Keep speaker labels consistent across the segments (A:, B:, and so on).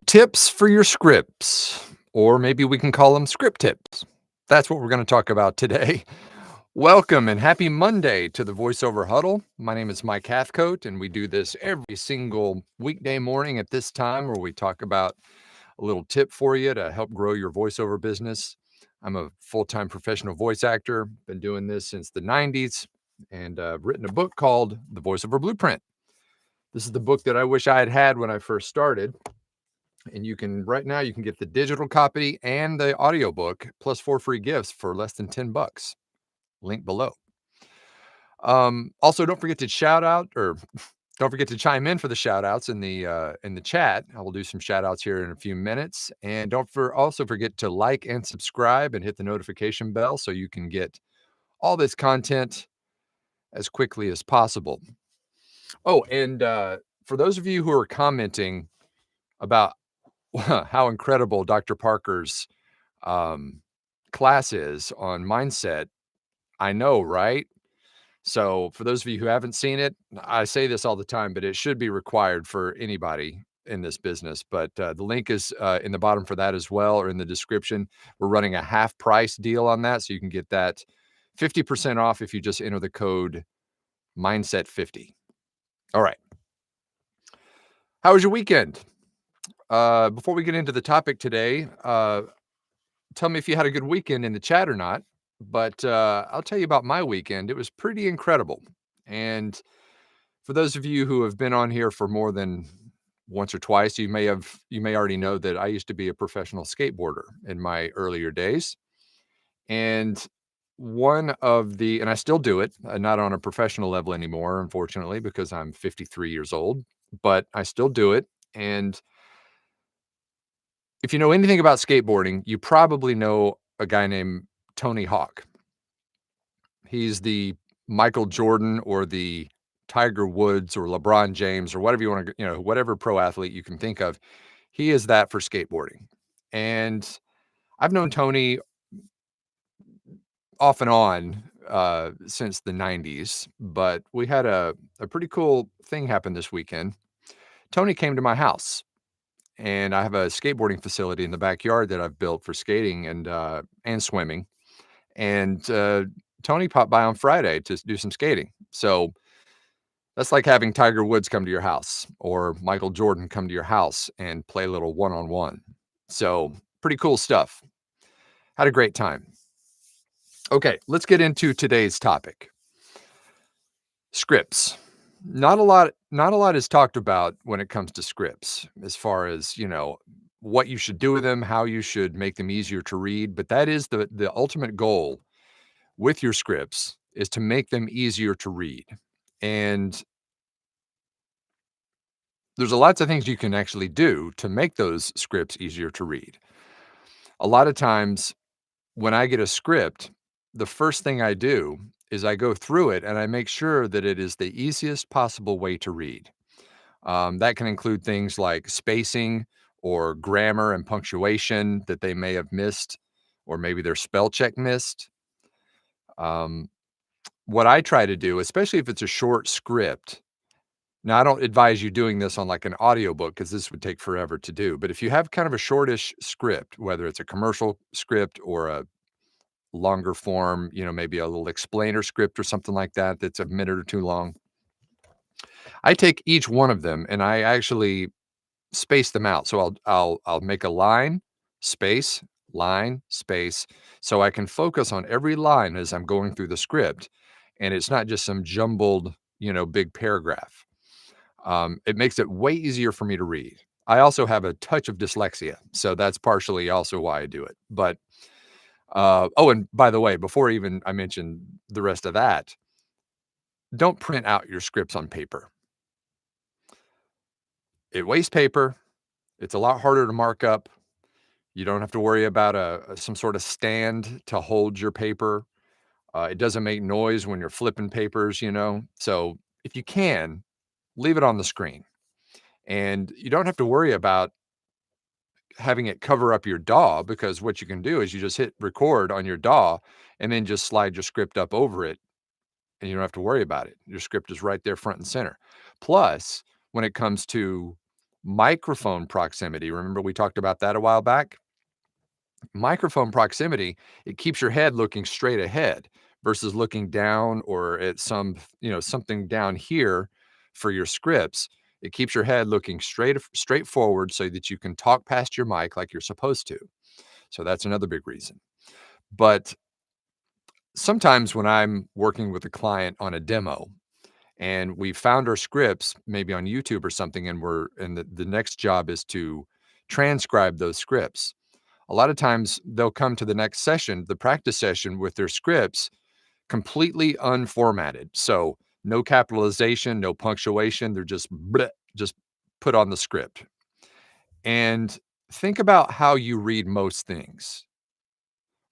A: Tips for your scripts, or maybe we can call them script tips. That's what we're going to talk about today. Welcome and happy Monday to the Voiceover Huddle. My name is Mike Hathcote, and we do this every single weekday morning at this time where we talk about a little tip for you to help grow your voiceover business. I'm a full-time professional voice actor, been doing this since the 90s, and I've written a book called The Voiceover Blueprint. This is the book that I wish I had had when I first started. And right now you can get the digital copy and the audiobook plus 4 free gifts for less than $10. Link below. Also, don't forget to shout out, or don't forget to chime in for the shout outs in the chat. I will do some shout outs here in a few minutes. And also forget to like and subscribe and hit the notification bell so you can get all this content as quickly as possible. Oh, and for those of you who are commenting about how incredible Dr. Parker's class is on mindset, I know, right? So for those of you who haven't seen it, I say this all the time, but it should be required for anybody in this business. But the link is in the bottom for that as well, or in the description. We're running a half price deal on that, so you can get that 50% off if you just enter the code mindset50. All right. How was your weekend? Before we get into the topic today, tell me if you had a good weekend in the chat or not. But I'll tell you about my weekend. It was pretty incredible. And for those of you who have been on here for more than once or twice, you may already know that I used to be a professional skateboarder in my earlier days. And and I still do it, not on a professional level anymore, unfortunately, because I'm 53 years old, but I still do it. And if you know anything about skateboarding, you probably know a guy named Tony Hawk. He's the Michael Jordan or the Tiger Woods or LeBron James or whatever you want to, whatever pro athlete you can think of. He is that for skateboarding. And I've known Tony off and on since the 90s, but we had a pretty cool thing happen this weekend. Tony came to my house, and I have a skateboarding facility in the backyard that I've built for skating and swimming. And Tony popped by on Friday to do some skating. So that's like having Tiger Woods come to your house or Michael Jordan come to your house and play a little one-on-one. So pretty cool stuff. Had a great time. Okay, let's get into today's topic. Scripts. Not a lot is talked about when it comes to scripts, as far as, what you should do with them, how you should make them easier to read. But that is the ultimate goal with your scripts, is to make them easier to read. And there's lots of things you can actually do to make those scripts easier to read. A lot of times when I get a script, the first thing I do is I go through it and I make sure that it is the easiest possible way to read. That can include things like spacing or grammar and punctuation that they may have missed, or maybe their spell check missed. What I try to do, especially if it's a short script, now I don't advise you doing this on like an audiobook because this would take forever to do. But if you have kind of a shortish script, whether it's a commercial script or a longer form, maybe a little explainer script or something like that, that's a minute or two long, I take each one of them and I actually space them out. So I'll make a line, space, so I can focus on every line as I'm going through the script. And it's not just some jumbled, big paragraph. It makes it way easier for me to read. I also have a touch of dyslexia, so that's partially also why I do it. But, and by the way, before even I mention the rest of that, don't print out your scripts on paper. It wastes paper. It's a lot harder to mark up. You don't have to worry about some sort of stand to hold your paper. It doesn't make noise when you're flipping papers, So if you can, leave it on the screen. And you don't have to worry about having it cover up your DAW, because what you can do is you just hit record on your DAW and then just slide your script up over it, and you don't have to worry about it. Your script is right there front and center. Plus, when it comes to Microphone proximity. Remember we talked about that a while back? Microphone proximity, it keeps your head looking straight ahead versus looking down or at something down here for your scripts. It keeps your head looking straight forward so that you can talk past your mic like you're supposed to. So that's another big reason. But sometimes when I'm working with a client on a demo and we found our scripts maybe on YouTube or something, and the next job is to transcribe those scripts. A lot of times they'll come to the next session, the practice session, with their scripts completely unformatted. So no capitalization, no punctuation. They're just bleh, just put on the script. And think about how you read most things,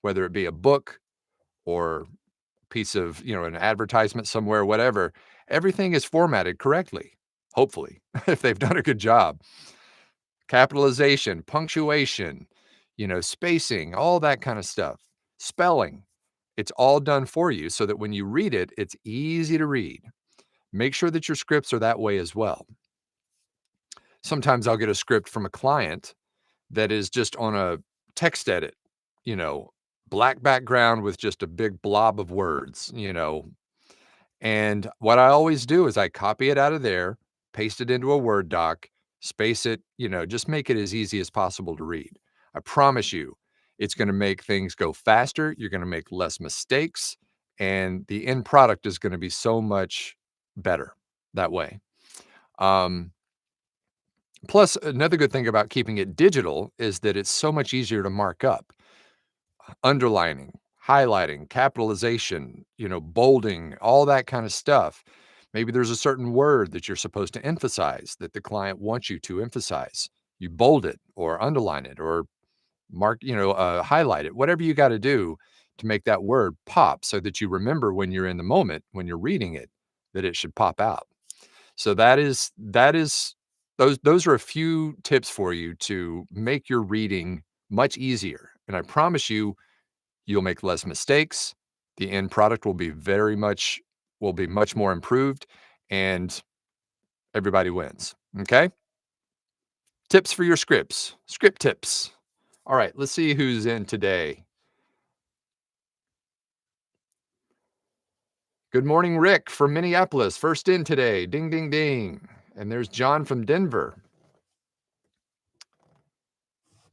A: whether it be a book or piece of, an advertisement somewhere, whatever. Everything is formatted correctly, hopefully, if they've done a good job. Capitalization, punctuation, spacing, all that kind of stuff. Spelling, it's all done for you so that when you read it, it's easy to read. Make sure that your scripts are that way as well. Sometimes I'll get a script from a client that is just on a text edit, you know, black background with just a big blob of words. And what I always do is I copy it out of there, paste it into a Word doc, space it, just make it as easy as possible to read. I promise you, it's going to make things go faster. You're going to make less mistakes, and the end product is going to be so much better that way. Um, Plus, another good thing about keeping it digital is that it's so much easier to mark up. Underlining, highlighting, capitalization, bolding, all that kind of stuff. Maybe there's a certain word that you're supposed to emphasize that the client wants you to emphasize. You bold it or underline it or highlight it, whatever you got to do to make that word pop so that you remember when you're in the moment, when you're reading it, that it should pop out. So those are a few tips for you to make your reading much easier. And I promise you, you'll make less mistakes. The end product will be much more improved, and everybody wins. Okay? Tips for your scripts. Script tips. All right, let's see who's in today. Good morning, Rick from Minneapolis. First in today. Ding, ding, ding. And there's John from Denver.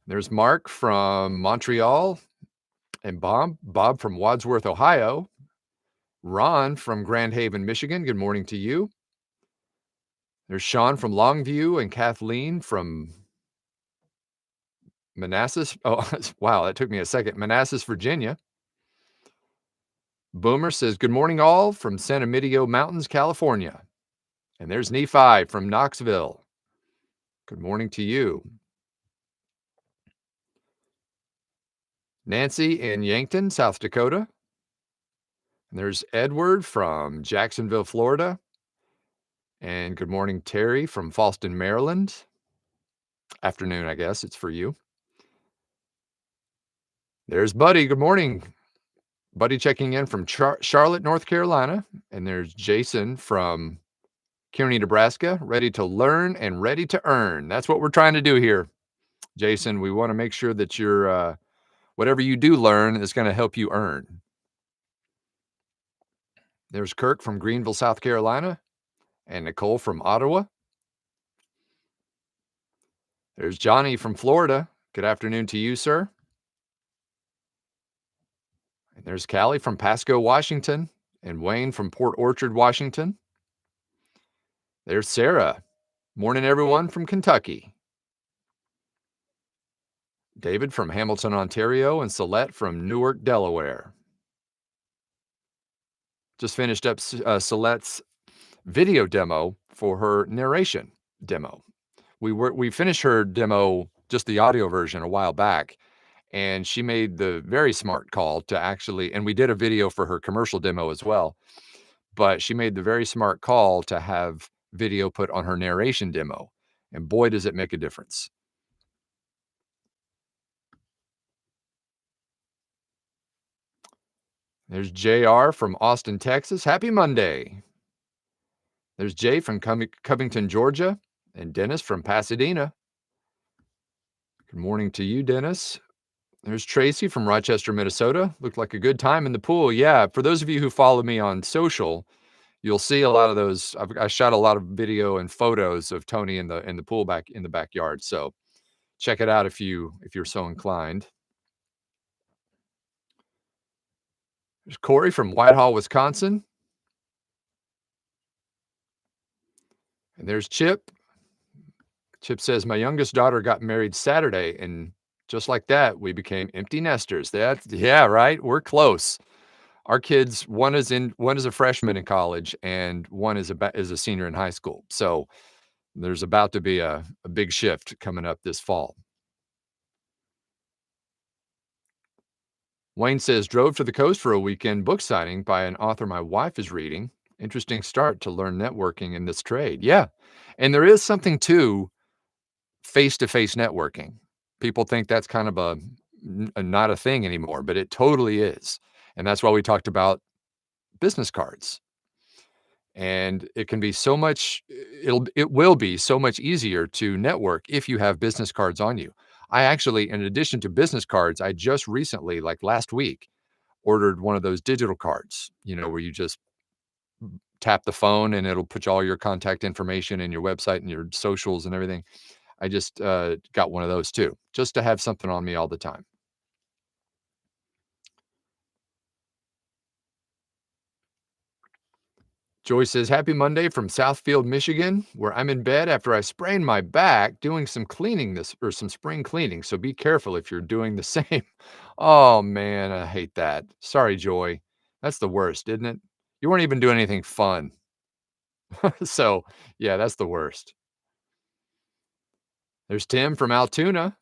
A: There's Mark from Montreal. And Bob from Wadsworth, Ohio. Ron from Grand Haven, Michigan. Good morning to you. There's Sean from Longview and Kathleen from Manassas. Oh, wow, that took me a second. Manassas, Virginia. Boomer says, good morning, all from San Emilio Mountains, California. And there's Nephi from Knoxville. Good morning to you. Nancy in Yankton, South Dakota. And there's Edward from Jacksonville, Florida. And good morning, Terry from Fallston, Maryland. Afternoon, I guess it's for you. There's Buddy. Good morning. Buddy checking in from Charlotte, North Carolina. And there's Jason from Kearney, Nebraska, ready to learn and ready to earn. That's what we're trying to do here, Jason. We want to make sure that you're, whatever you do learn is going to help you earn. There's Kirk from Greenville, South Carolina, and Nicole from Ottawa. There's Johnny from Florida. Good afternoon to you, sir. And there's Callie from Pasco, Washington, and Wayne from Port Orchard, Washington. There's Sarah. Morning, everyone from Kentucky. David from Hamilton, Ontario, and Celeste from Newark, Delaware. Just finished up Celette's video demo for her narration demo. We finished her demo, just the audio version, a while back, and she made the very smart call to actually, and we did a video for her commercial demo as well, but she made the very smart call to have video put on her narration demo, and boy, does it make a difference. There's JR from Austin, Texas. Happy Monday. There's Jay from Covington, Georgia. and Dennis from Pasadena. Good morning to you, Dennis. There's Tracy from Rochester, Minnesota. Looked like a good time in the pool. Yeah, for those of you who follow me on social, you'll see a lot of those. I shot a lot of video and photos of Tony in the pool back in the backyard. So check it out if you're so inclined. There's Corey from Whitehall, Wisconsin. And there's Chip. Chip says, my youngest daughter got married Saturday, and just like that, we became empty nesters. Yeah, right. We're close. Our kids, one is a freshman in college, and one is a senior in high school. So there's about to be a big shift coming up this fall. Wayne says, drove to the coast for a weekend book signing by an author my wife is reading. Interesting start to learn networking in this trade. Yeah. And there is something to face-to-face networking. People think that's kind of not a thing anymore, but it totally is. And that's why we talked about business cards. And it can be so much, it will be so much easier to network if you have business cards on you. I actually, in addition to business cards, I just recently, like last week, ordered one of those digital cards, where you just tap the phone and it'll put all your contact information and your website and your socials and everything. I just got one of those too, just to have something on me all the time. Joy says, happy Monday from Southfield, Michigan, where I'm in bed after I sprained my back doing some some spring cleaning. So be careful if you're doing the same. Oh man, I hate that. Sorry, Joy. That's the worst, isn't it? You weren't even doing anything fun. So yeah, that's the worst. There's Tim from Altoona.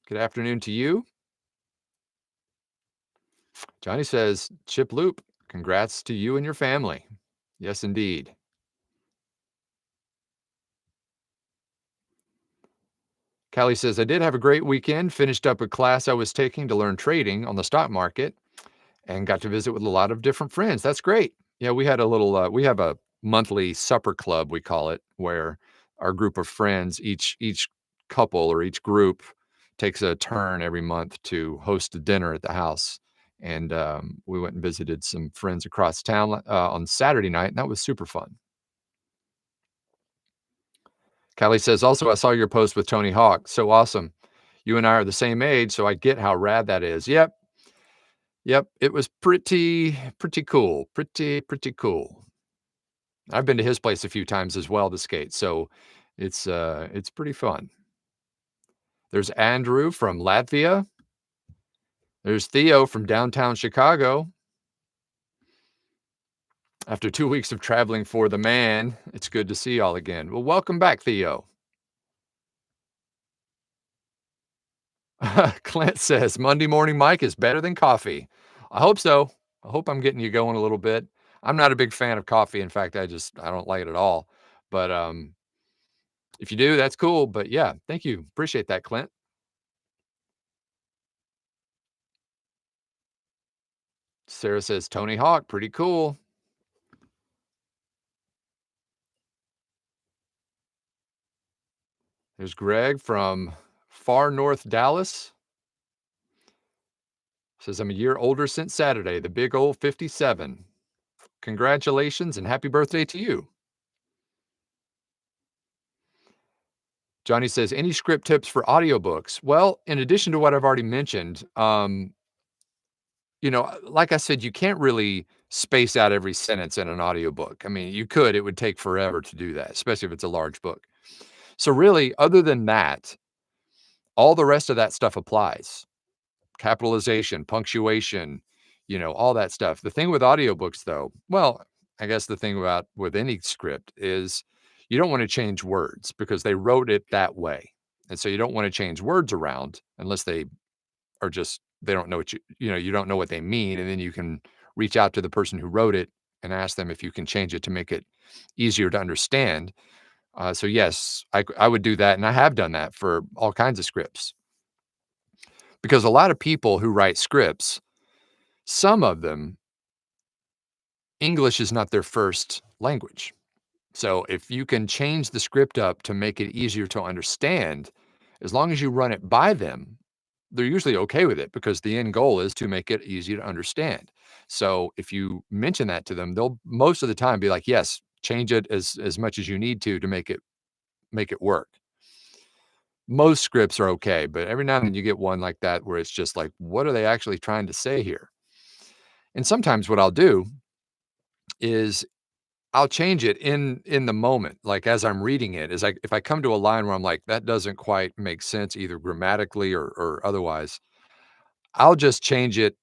A: Good afternoon to you. Johnny says, Chip Loop, congrats to you and your family. Yes, indeed. Callie says, I did have a great weekend, finished up a class I was taking to learn trading on the stock market and got to visit with a lot of different friends. That's great. Yeah, we had we have a monthly supper club, we call it, where our group of friends, each couple or each group takes a turn every month to host a dinner at the house. And we went and visited some friends across town on Saturday night, and that was super fun. Callie says, also, I saw your post with Tony Hawk. So awesome. You and I are the same age, so I get how rad that is. Yep. Yep. It was pretty cool. Pretty cool. I've been to his place a few times as well to skate, so it's pretty fun. There's Andrew from Latvia. There's Theo from downtown Chicago. After 2 weeks of traveling for the man, it's good to see y'all again. Well, welcome back, Theo. Clint says, Monday morning Mike is better than coffee. I hope so. I hope I'm getting you going a little bit. I'm not a big fan of coffee. In fact, I don't like it at all. But if you do, that's cool. But yeah, thank you. Appreciate that, Clint. Sarah says, Tony Hawk, pretty cool. There's Greg from far north Dallas. Says, I'm a year older since Saturday, the big old 57. Congratulations and happy birthday to you. Johnny says, any script tips for audiobooks? Well, in addition to what I've already mentioned, like I said, you can't really space out every sentence in an audiobook. I mean, you could, it would take forever to do that, especially if it's a large book. So really, other than that, all the rest of that stuff applies. Capitalization, punctuation, all that stuff. The thing with audiobooks though, well, I guess the thing about with any script is you don't want to change words because they wrote it that way. And so you don't want to change words around unless they are just, they don't know what you don't know what they mean. And then you can reach out to the person who wrote it and ask them if you can change it to make it easier to understand. So yes, I would do that. And I have done that for all kinds of scripts. Because a lot of people who write scripts, some of them, English is not their first language. So if you can change the script up to make it easier to understand, as long as you run it by them, they're usually okay with it because the end goal is to make it easy to understand. So if you mention that to them, they'll most of the time be like, "Yes, change it as much as you need to make it work." Most scripts are okay, but every now and then you get one like that where it's just like, "What are they actually trying to say here?" And sometimes what I'll do is I'll change it in the moment, like, as I'm reading it, is like, if I come to a line where I'm like, "That doesn't quite make sense either grammatically or otherwise," I'll just change it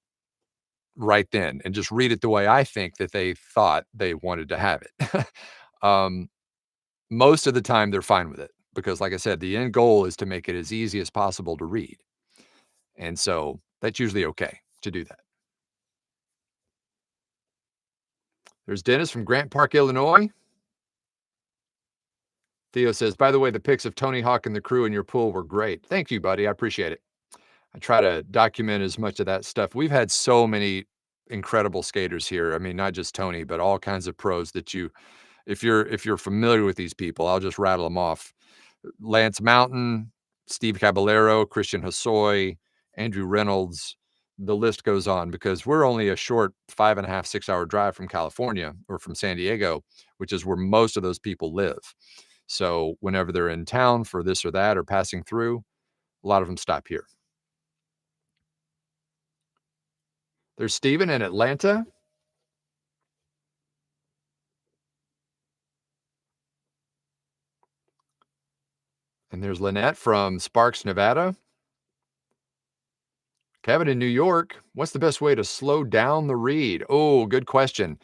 A: right then and just read it the way I think that they thought they wanted to have it. Um, most of the time, they're fine with it because, like I said, the end goal is to make it as easy as possible to read, and so that's usually okay to do that. There's Dennis from Grant Park, Illinois. Theo says, "By the way, the pics of Tony Hawk and the crew in your pool were great." Thank you, buddy. I appreciate it. I try to document as much of that stuff. We've had so many incredible skaters here. I mean, not just Tony, but all kinds of pros that you if you're familiar with these people, I'll just rattle them off. Lance Mountain, Steve Caballero, Christian Hosoi, Andrew Reynolds. The list goes on because we're only a short 5.5, 6 hour drive from California or from San Diego, which is where most of those people live. So whenever they're in town for this or that or passing through, a lot of them stop here. There's Steven in Atlanta, and there's Lynette from Sparks, Nevada. Kevin in New York, what's the best way to slow down the read? Oh, good question.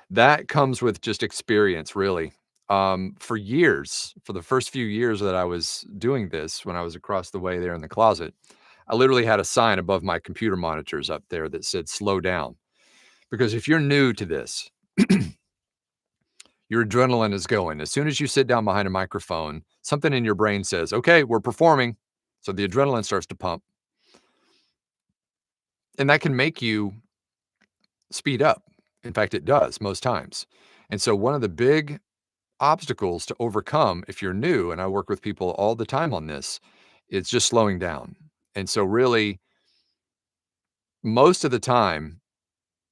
A: That comes with just experience, really. For years, for the first few years that I was doing this, when I was across the way there in the closet, I literally had a sign above my computer monitors up there that said slow down. Because if you're new to this, your adrenaline is going. As soon as you sit down behind a microphone, something in your brain says, okay, we're performing. So the adrenaline starts to pump. And that can make you speed up. In fact, it does most times. And so one of the big obstacles to overcome if you're new, and I work with people all the time on this, it's just slowing down. And so really, most of the time,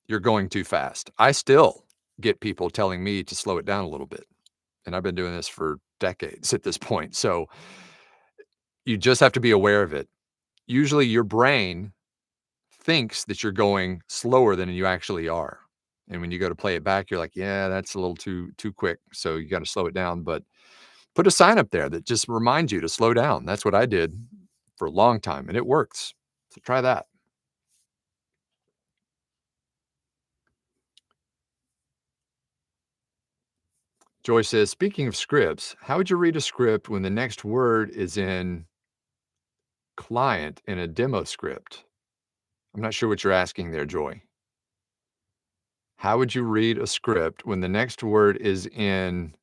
A: you're going too fast. I still get people telling me to slow it down a little bit. And I've been doing this for decades at this point. So you just have to be aware of it. Usually your brain thinks that you're going slower than you actually are. And when you go to play it back, you're like, yeah, that's a little too quick. So you got to slow it down. But put a sign up there that just reminds you to slow down. That's what I did for a long time, and it works. So try that. Joy says, speaking of scripts, how would you read a script when the next word is in client in a demo script? I'm not sure what you're asking there, Joy. How would you read a script when the next word is in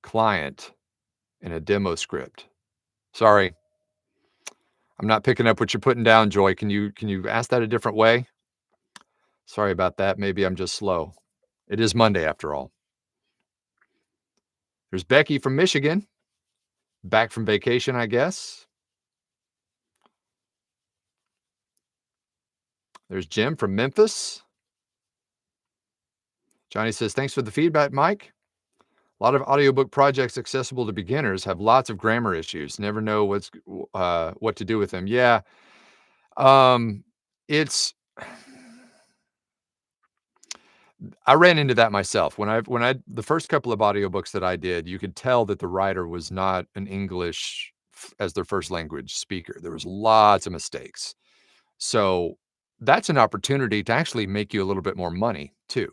A: client in a demo script? Sorry, I'm not picking up what you're putting down, Joy. Can you ask that a different way? Sorry about that. Maybe I'm just slow. It is Monday after all. There's Becky from Michigan, back from vacation, I guess. There's Jim from Memphis. Johnny says, thanks for the feedback, Mike. A lot of audiobook projects accessible to beginners have lots of grammar issues. Never know what to do with them. Yeah. Um, it's I ran into that myself. When I the first couple of audiobooks that I did, you could tell that the writer was not an English as their first language speaker. There was lots of mistakes. So that's an opportunity to actually make you a little bit more money too.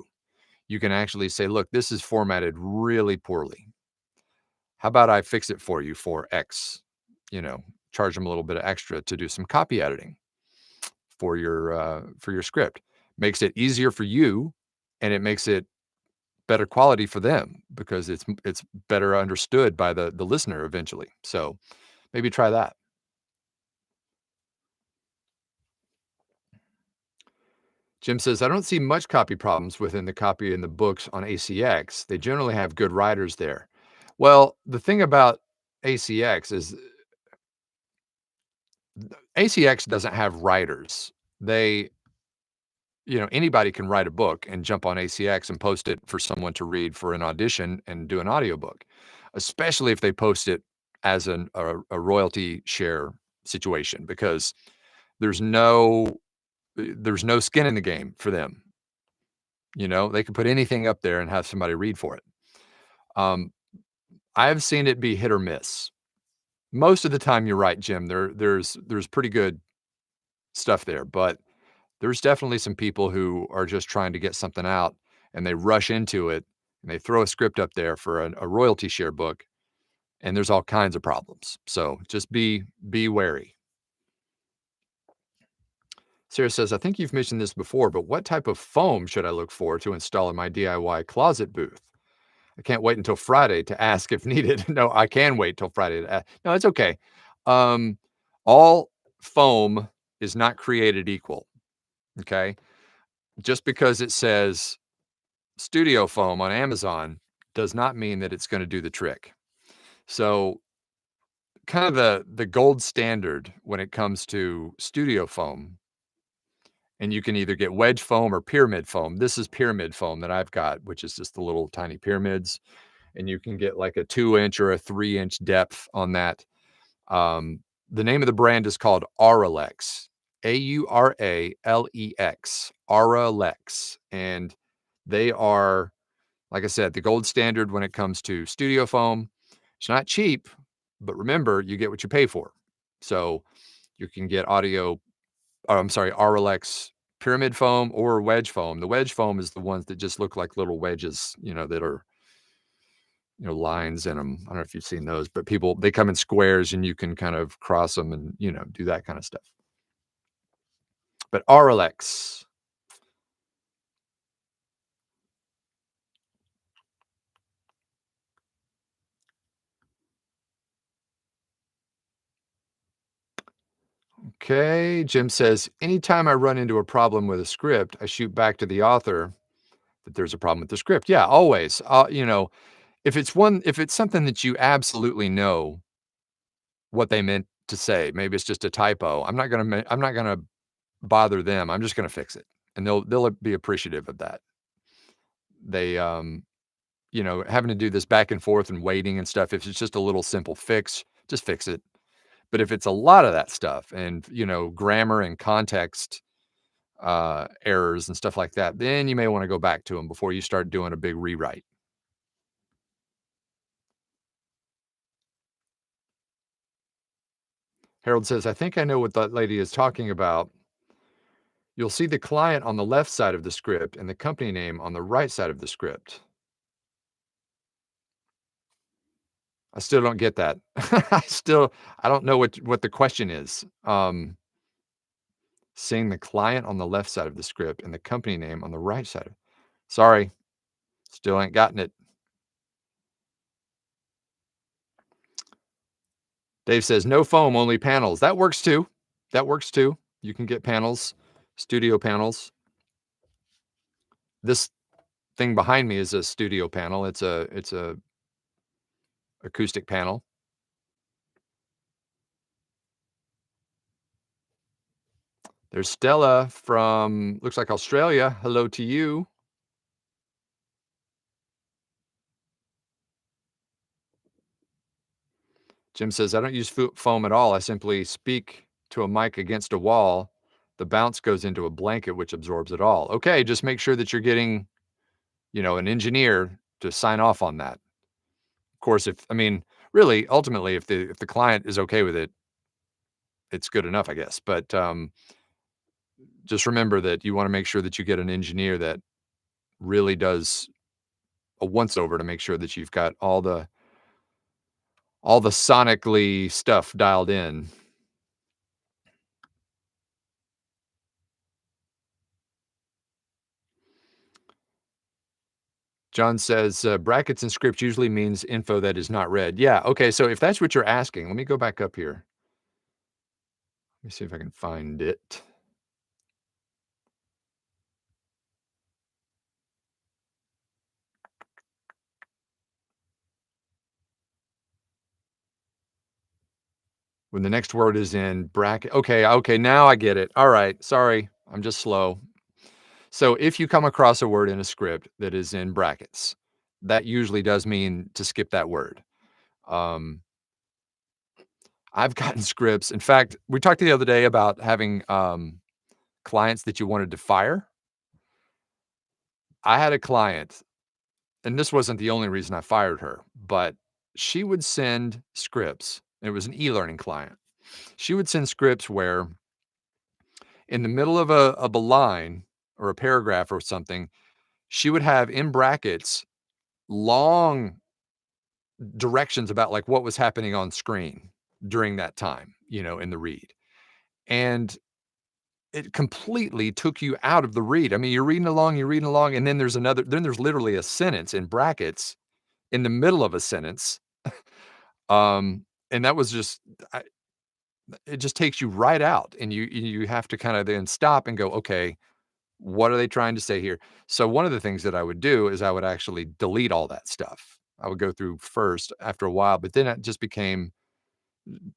A: You can actually say, look, this is formatted really poorly. How about I fix it for you for X? You know, charge them a little bit of extra to do some copy editing for your script. Makes it easier for you, and it makes it better quality for them because it's better understood by the listener eventually. So maybe try that. Jim says, I don't see much copy problems within the copy in the books on ACX. They generally have good writers there. Well, the thing about ACX is ACX doesn't have writers. They, anybody can write a book and jump on ACX and post it for someone to read for an audition and do an audiobook, especially if they post it as a royalty share situation, because there's no there's no skin in the game for them. They can put anything up there and have somebody read for it. Um, I've seen it be hit or miss. Most of the time, you're right, Jim. There's pretty good stuff there, but there's definitely some people who are just trying to get something out and they rush into it and they throw a script up there for a royalty share book, and there's all kinds of problems. So just be wary. Sarah says, I think you've mentioned this before, but what type of foam should I look for to install in my DIY closet booth? I can't wait until Friday to ask if needed. No, I can wait till Friday to ask. No, it's okay. Um, all foam is not created equal. Okay. Just because it says studio foam on Amazon does not mean that it's going to do the trick. So kind of the gold standard when it comes to studio foam, and you can either get wedge foam or pyramid foam. This is pyramid foam that I've got, which is just the little tiny pyramids, and you can get like a 2-inch or a 3-inch depth on that. Um, the name of the brand is called Auralex, Auralex, Auralex, and they are, like I said, the gold standard when it comes to studio foam. It's not cheap, but remember, you get what you pay for. So you can get Auralex pyramid foam or wedge foam. The wedge foam is the ones that just look like little wedges, that are, lines in them. I don't know if you've seen those, but they come in squares and you can kind of cross them and, do that kind of stuff. But Auralex. Okay. Jim says, anytime I run into a problem with a script, I shoot back to the author that there's a problem with the script. Yeah, always. If it's something that you absolutely know what they meant to say, maybe it's just a typo. I'm not gonna bother them. I'm just gonna fix it, and they'll be appreciative of that. They, having to do this back and forth and waiting and stuff. If it's just a little simple fix, just fix it. But if it's a lot of that stuff and grammar and context errors and stuff like that, then you may want to go back to them before you start doing a big rewrite. Harold says, I think I know what that lady is talking about. You'll see the client on the left side of the script and the company name on the right side of the script. I still don't get that. I don't know what the question is. Seeing the client on the left side of the script and the company name on the right side. Sorry, still ain't gotten it. Dave says, no foam, only panels. That works too. That works too. You can get panels, studio panels. This thing behind me is a studio panel. It's a acoustic panel. There's Stella from, looks like Australia. Hello to you. Jim says, I don't use foam at all. I simply speak to a mic against a wall. The bounce goes into a blanket, which absorbs it all. Okay, just make sure that you're getting, an engineer to sign off on that. Of course, really, ultimately, if the client is okay with it, it's good enough, I guess. But just remember that you want to make sure that you get an engineer that really does a once over to make sure that you've got all the sonically stuff dialed in. John says, brackets in script usually means info that is not read. Yeah, okay, so if that's what you're asking, let me go back up here. Let me see if I can find it. When the next word is in bracket. Okay, okay, now I get it. All right, sorry, I'm just slow. So if you come across a word in a script that is in brackets, that usually does mean to skip that word. Um, I've gotten scripts. In fact, we talked the other day about having clients that you wanted to fire. I had a client, and this wasn't the only reason I fired her, but she would send scripts. It was an e-learning client. She would send scripts where in the middle of a line or a paragraph or something, she would have in brackets long directions about like what was happening on screen during that time, in the read. And it completely took you out of the read. I mean, you're reading along, and then there's literally a sentence in brackets in the middle of a sentence. And that was just, it just takes you right out, and you have to kind of then stop and go, okay, what are they trying to say here? So one of the things that I would do is I would actually delete all that stuff. I would go through first after a while, but then it just became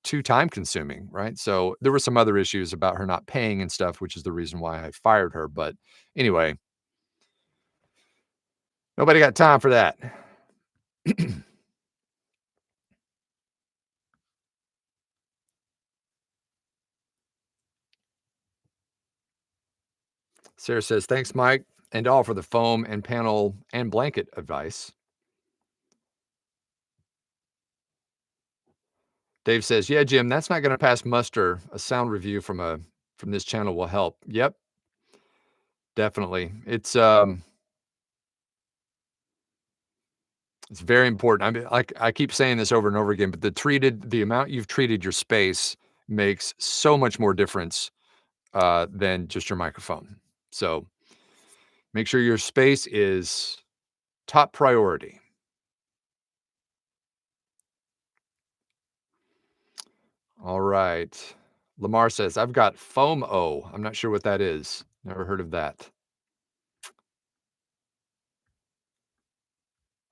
A: too time consuming, right? So there were some other issues about her not paying and stuff, which is the reason why I fired her. But anyway, nobody got time for that. Sarah says, thanks, Mike, and all for the foam and panel and blanket advice. Dave says, yeah, Jim, that's not going to pass muster. A sound review from this channel will help. Yep, definitely. It's very important. I mean, like I keep saying this over and over again, but the amount you've treated your space makes so much more difference than just your microphone. So make sure your space is top priority. All right. Lamar says, I've got FOMO. I'm not sure what that is. Never heard of that.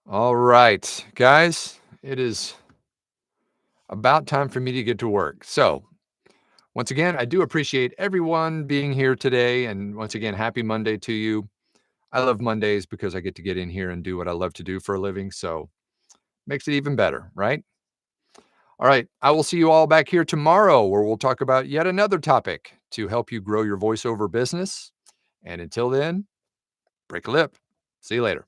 A: All right, guys, it is about time for me to get to work. So once again, I do appreciate everyone being here today. And once again, happy Monday to you. I love Mondays because I get to get in here and do what I love to do for a living. So makes it even better, right? All right. I will see you all back here tomorrow where we'll talk about yet another topic to help you grow your voiceover business. And until then, break a lip. See you later.